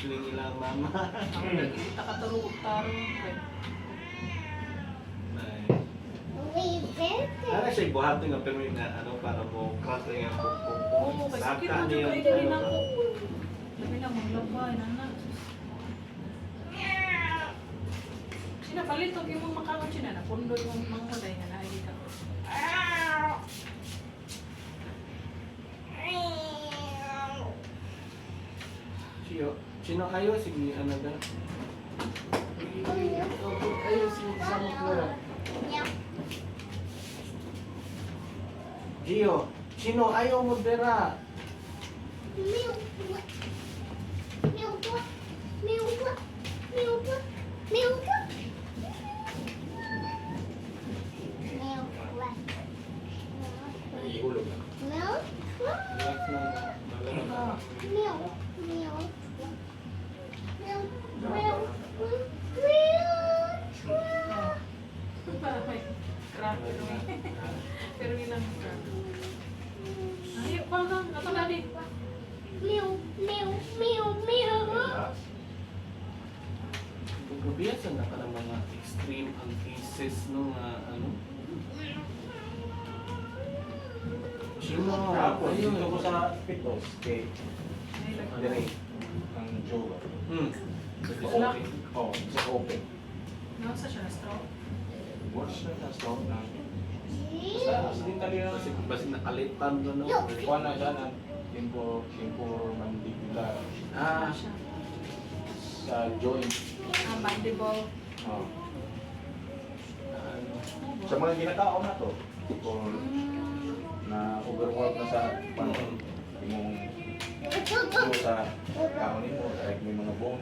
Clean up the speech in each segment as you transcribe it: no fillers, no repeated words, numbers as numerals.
feeling nila mama. Ako nagkita ka tarong-tarong. Sana siya ibuhatin nga pero na ano para mo crack nga Oo, kasi sakit mo dyan kayo din ako. Sabi na, maglabay, nana. Sinapalit, huwag yung mga makaon siya na. Napundol yung mga muday nga nakikita ko. Sino kayo? Sige, ano ba? Ayun, sa mga Gio, sino ayaw mo dera? Ihulog na. Crack, pero ilang crack. Ayaw pa nga, natalali. Biasa na ka ng mga extreme ang cases no nga ano. Sino? Tapos, Ayun. dito ko sa pitos, kay Dire, ang jowa. Slack. Oo, sa open. Nasa siya na straw. Watch na sa stone na. Sa din tali na. Basta nakalitan no no. Kuha na siya ng tempo mandibular Ah, Siya. sa joint. Mandible. Oh. ano. Sa mga ginatao na to, kung na overwork na sa panon, yung sa kahonin mo, like may mga bone.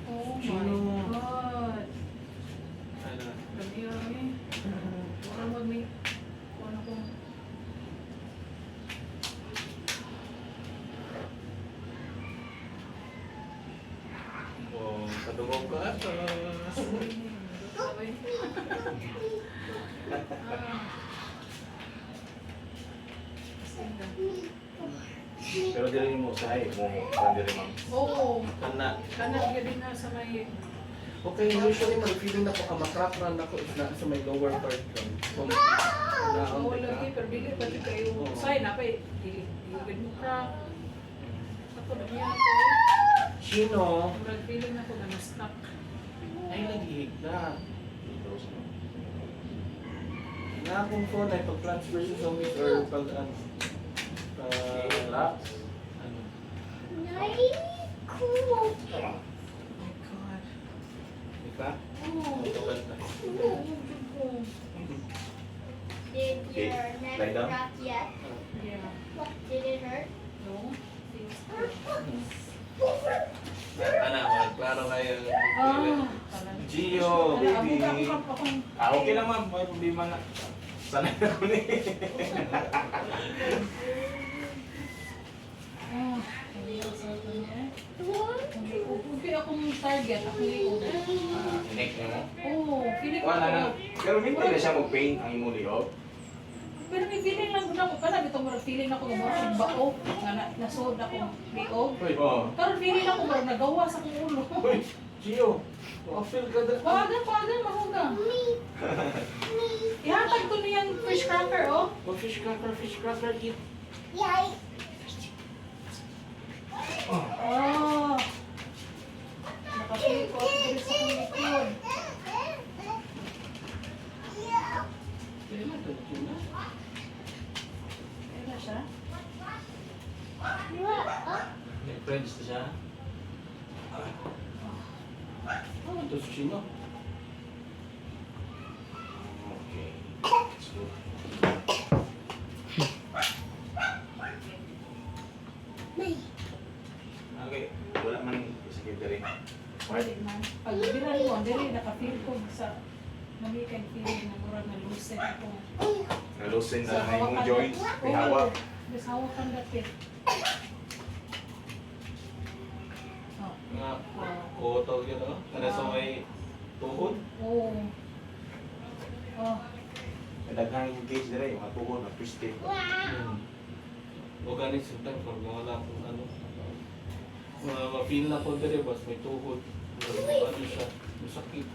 Oh Sino? my God. Ano? Dami. Parang wag may... Ano ko? Oh, kadungog ka ata. Sabay. Pero dili mo usahay mo kan diri ma'am. Oo. Kana. Kanan ka din na sa may... Okay, usually mag-feeling ako makrap run ako is na sa may lower part lang. Kung Oo, lagi. Pero dili pa rin kayo. Say na pa eh. Dili mo crack. Ako na yan ako. Sino? Feeling ako na na-stuck. Ay, naghihig na. Na akong phone ay pag-transfer sa Zoom or pag ano. Relax. Ano? Oh my God. Ika? Oh. Matagal na. Did your neck Lie down. crack yet? Yeah. Did it hurt? No? Ana, klaro kayo. Talaga. Gio, Wala, baby. akong Okay lang ma'am, may problema na. Sanay na ko ni. Hindi akong target, ako liog. Neck niya mo? Oo, feeling ko Wala na. ako. Pero hindi na siya mag-pain ang imong liog. Pero may feeling lang na ako, kanang itong mga feeling ako ng mga bao, nga nasuod ako liog. Oo. Pero feeling ako mga nagawa sa kong ulo. Uy, Gio. Feel ka na. Pagan, mahugang. Ihatag to niyang fish cracker, oh. Oh, fish cracker, eat. Oh. Nakapili ko ako dito sa kong likod. Pwede na ito, Gio. Ayun na siya. May friends na siya. Ano ito si Chino? Okay. Let's go. Okay. Wala man sakit diri. Pwede man. Pag biran mo, dili nakapil ko sa namikay feeling na murag na lucid ako. Nalusin na na imong joints. May hawak. Mas hawak kang dati. Oh. Nga, oo, tawag yun, ano sa may tuhod? Oo. Oh. daghang yung case dire, yung atuhon, na twisted. O ganit sometimes pag wala akong ano. Ma-feel na ko dire bas may tuhod. Ano siya, masakit.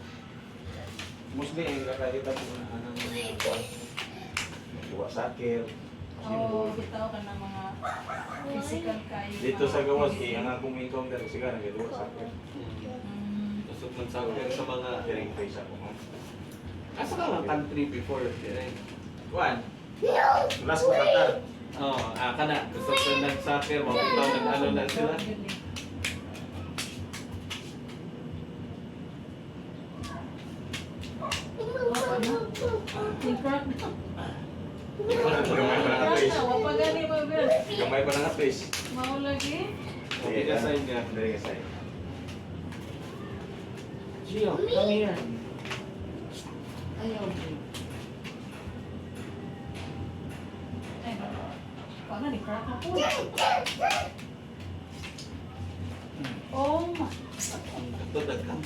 Mostly, yung kakakita ko na anong mga sakir. Oo, bitaw ka ng mga physical kayo. Dito sa gawas, ang akong encounter sigara, nagawa sakir. Kusog man sa akin sa mga... Hearing face ako. Asa ka nga country before? Juan, last ko Qatar. Oo, ka na. Kusog ka nag-soccer, mabitaw nag-ano na sila. Tingkrak na. Gamay pa na face. Wapagani ba, Bel? Gamay pa na face. Mau lagi? Okay ka side niya. Dari ka side. Gio, come here. Ayaw, Gio. Ay, paano ni crack na po? Oh my. Ito, dagkan.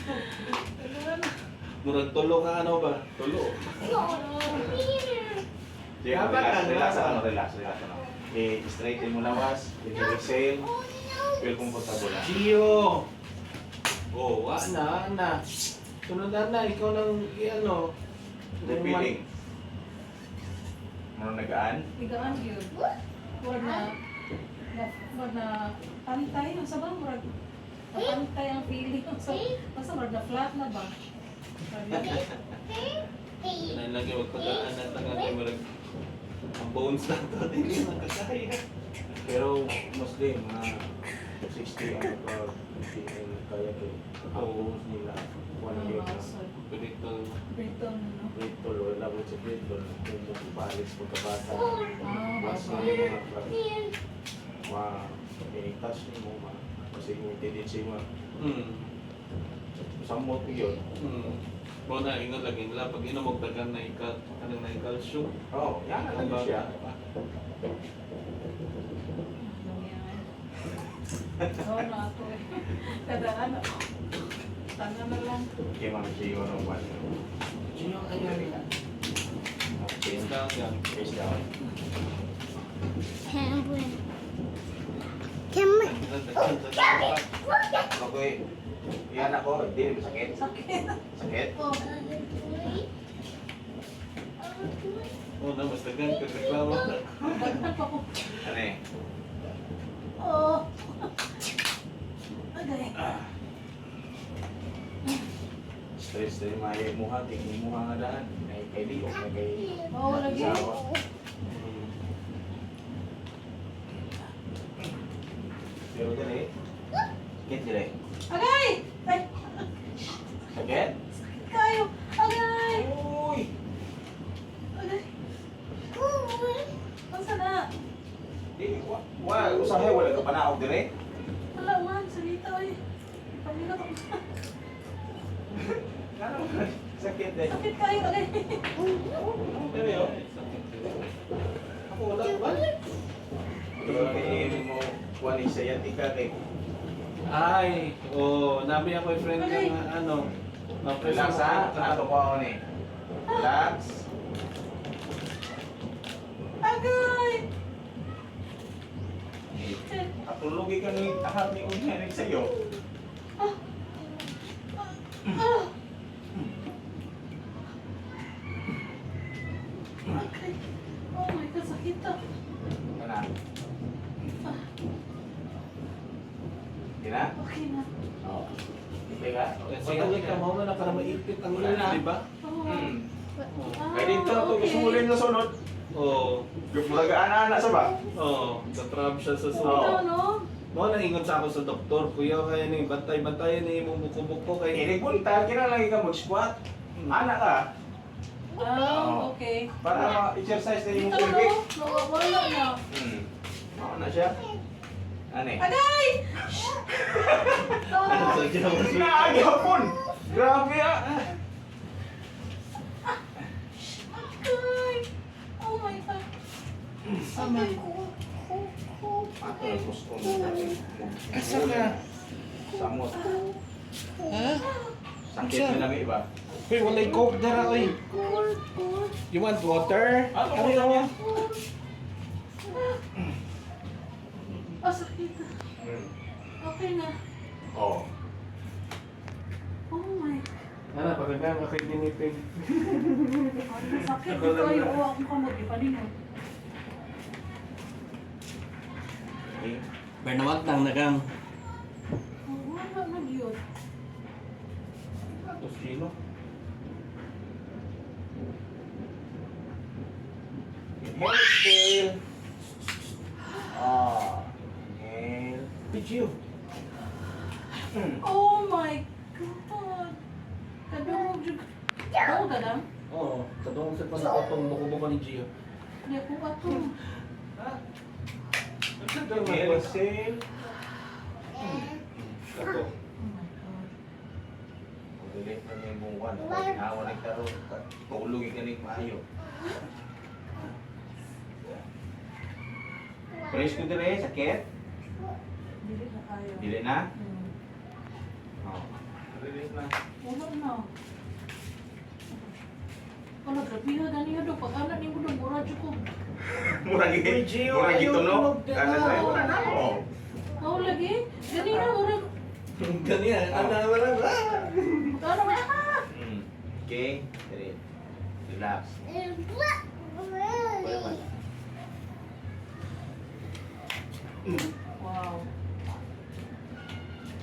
Murag tulo ka ano ba? Tulo. Sige, relax ano, relax. I-straighten mo lawas, i-exhale, feel comfortable na. Gio! Oh, na. Sunod na, ikaw nang i-ano. Repeating. Ano nagaan? Igaan yun. Murag na pantay. Ang sabang murag na pantay ang feeling. Basta murag na flat na ba? Lagi wag pagkaan na tanga kay murag ang bones na to, hindi makakaya. Pero mostly, mga 60 ang pag-feel kaya ko. Ang bones nila, 1 year na. Pinito. Briton, no? Britol, o labot sa britol, kung palis pagkabata. Mas Ah, na yung mga pinitouch mo, kasi yung tendency mo, samot ko yun. Mo na ingon lagi nila pag inom og dagan na anong na calcium. Oo, yan na lang siya. Oo na ako eh. Kada ano. Tanga na lang. Okay, ma'am, see you on one. Gio, ayaw nila. Face down, yan. face down. Okay, yan ako, hindi rin sakit. Sakit. Sakit? Oh. Oh, na mas dagan ka reklamo. Dagdag pa ko. Ano eh? Oh. Agay. Stress din maya muha, tingin muha nga daan. May kay liok, may kay Oo, lagi. asawa. Pero dali, sakit dali. Agay! Ay, Sakit? kayo! Agay! Uy! Agay! Masa na? Di, usahay, wala ka panaog dali. Wala man, salita eh. Pamilot ako. Ano? Sakit eh. Sakit kayo, agay. Dali oh. Ako wala ba? Pero kaya mo, kuha ni sciatica kay Ay, nabi ako yung friend ko na ano. relax ha, ato ko ako ni. Relax. Agay! Atulugi ka ni ahap ni Unyanig sa'yo. Ah! Okay. Oh my God, sakit to. Ano? Hindi na? Okay na. Oo. Hindi ka? Pag-uwi ka mo na para maipit ang ulo, di ba? Oo. Kaya dito, ito gusto mo rin na sunod. Oo. Bulagaan na anak sa ba? Oo. Sa-trap siya sa Ito, sulo. no? Mo na ingon sa ako sa doktor, kuya kaya ni bantay-bantayan ni imong buko-buko kay Inipunta, kinalagi ka mag-squat. Anak ka. Ah, okay. Para ma-exercise na yung Dito, no? pelvic. Wala na. Oo na siya. Ano eh? Agay! ano Oh. sa ginawa sa Naagapon! Grabe ah! Agay! Oh my God. Sama. Ato na gusto mo. Asa ka? Samot. Ha? Sakit na namin iba. Uy, walay coke dara, uy. You want water? Ano Ano yun? Ah, sakit. Okay na. Oh. Oh my. Ano, pagkagaan ka kay dinipin. Sakit Ako ito lang yung na. uwak mo kamot. Ipaningon. Okay. Bernawag lang nagang. Oh, wala na yun. Tapos sino? Inhale, exhale. Ah. Inhale. Did you? Oh my God. Kadungog jud. Daw dadang. Oo. Sa doon sa pasakotong buko-buko ni Gio. Di ako ato. Inhale, exhale. Ito. Oh my God. Ulit na yung buwan. Ginawa nagkaroon. Tulungin ka rin maayo. Press ko dire, sakit? Dili na kayo. Dili na? Hmm. Oo. Release na. Wala na. Kalau grabe ha, gani ha daw. Pag anak ni mo daw, mura dyan ko. Murag Uy, Gio, murag ayaw ito no? tulog ka. Ano tayo? Mura na ako. Ako lagi. Gani na, mura. Ganyan. Ano naman ba? Ano ba? Okay. Dire. Relax. Pwede man. Wow.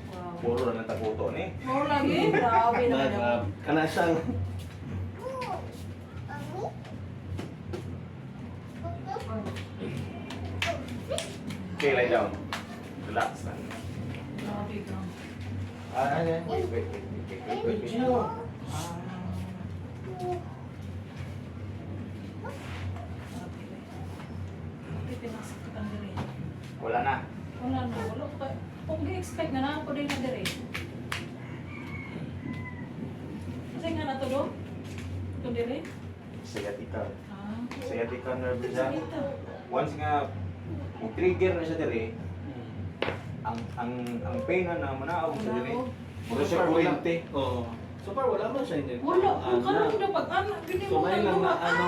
Wow. Puro na ng takuto ni. Mura lagi. Grabe naman yan. Kana siyang Okay, lie down. Relax na. Grabe ka. Wait. Gio. Grabe pinasakit ang diri. Wala na. Wala na. Wala ko pa. Kung gi-expect na ako din na diri. Kasi nga na to do? Ito diri? Sciatica. Ah. Sciatica nerve siya. Sakita. Once nga trigger na siya dire, ang pain na manaaw sa dire. Puro siya kuryente. Oo. So far wala man siya hindi. Wala. Kung karoon na pag anak. Gini So mo may lang na kaluma. ano,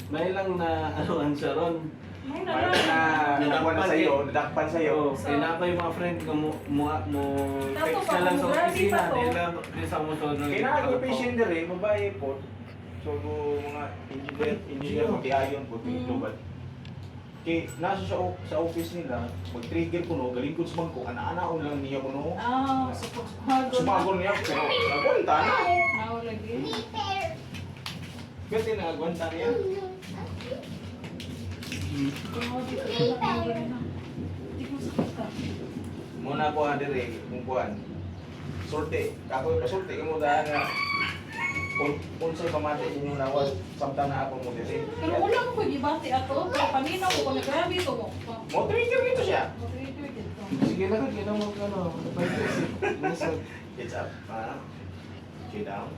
may lang na anoan siya ron. May Para na. na nadakpan na sa'yo, nadakpan sa'yo. Oo, kaya pa yung mga friend ko mo text Tapos na lang sa pag grabe opisina, pa to. di sa mo to. Kailangan yung patient dire, babae po. So mga engineer mag-iayon po Mm. global. Kay nasa sa office nila, mag-trigger ko no, galing ko sa bangko, ana-anaon lang niya ko no. Ah, Sumagol niya pero nagwanta na. Ako lagi. Kasi nagwanta niya. Kung dito wala ka na gani na. Hindi ko sakit ka. Muna ko dire kung kuan. Sorte, ako kasorte mo dahil nga kung sa'yo pamati inyo nawas, samtang na ako mo dire. Pero wala ko pag-ibati ato. Pero paminaw ko kung grabe ko mo. Mo trigger dito siya. Motivator dito. Sige na ka, ginawa mo ano, inisod. It's up. Okay, down.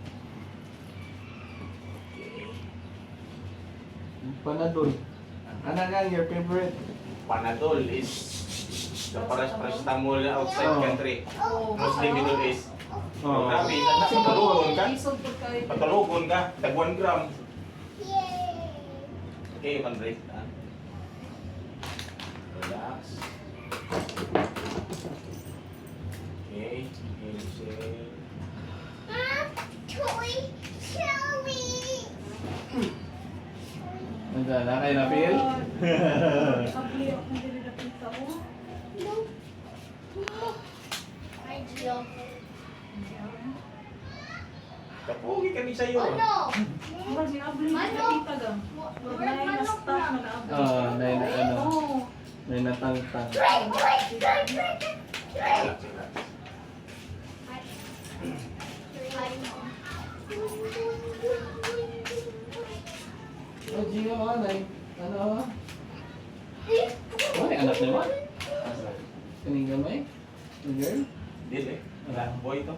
Okay. Panadol. Ano nga your favorite? Panadol is the paracetamol outside Oh. country. Oh. Mostly Middle East. Oh. Grabe, patulugon ka. Isod po kayo. Patulugon ka, tag 1 gram. Okay, you can breathe. Relax. Okay, exhale. Nandala kayo na feel? Kabli ako na dili na pinta ko. Hi, Gio. Kapugi kami sa'yo. Mura si Abli na pinta ga. Mura na yung staff na Abli. Oo, na ano, Oo. may natangtang. Relax, relax. Oh, Gio, ano? Oh, may anak naman. Kaning gamay? The girl? Dili. Wala, boy to.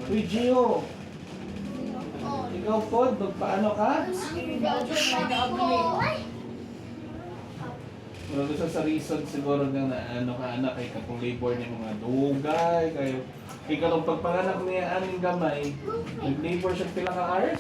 Uy, Gio! Ikaw pod, magpaano ka? Budget na Abli. Pero gusto sa reason siguro nga na ano ka anak kay kapong labor ni mga dugay kayo. Kay kalong pagpanganak niya aning gamay, nag-labor siya pila ka hours?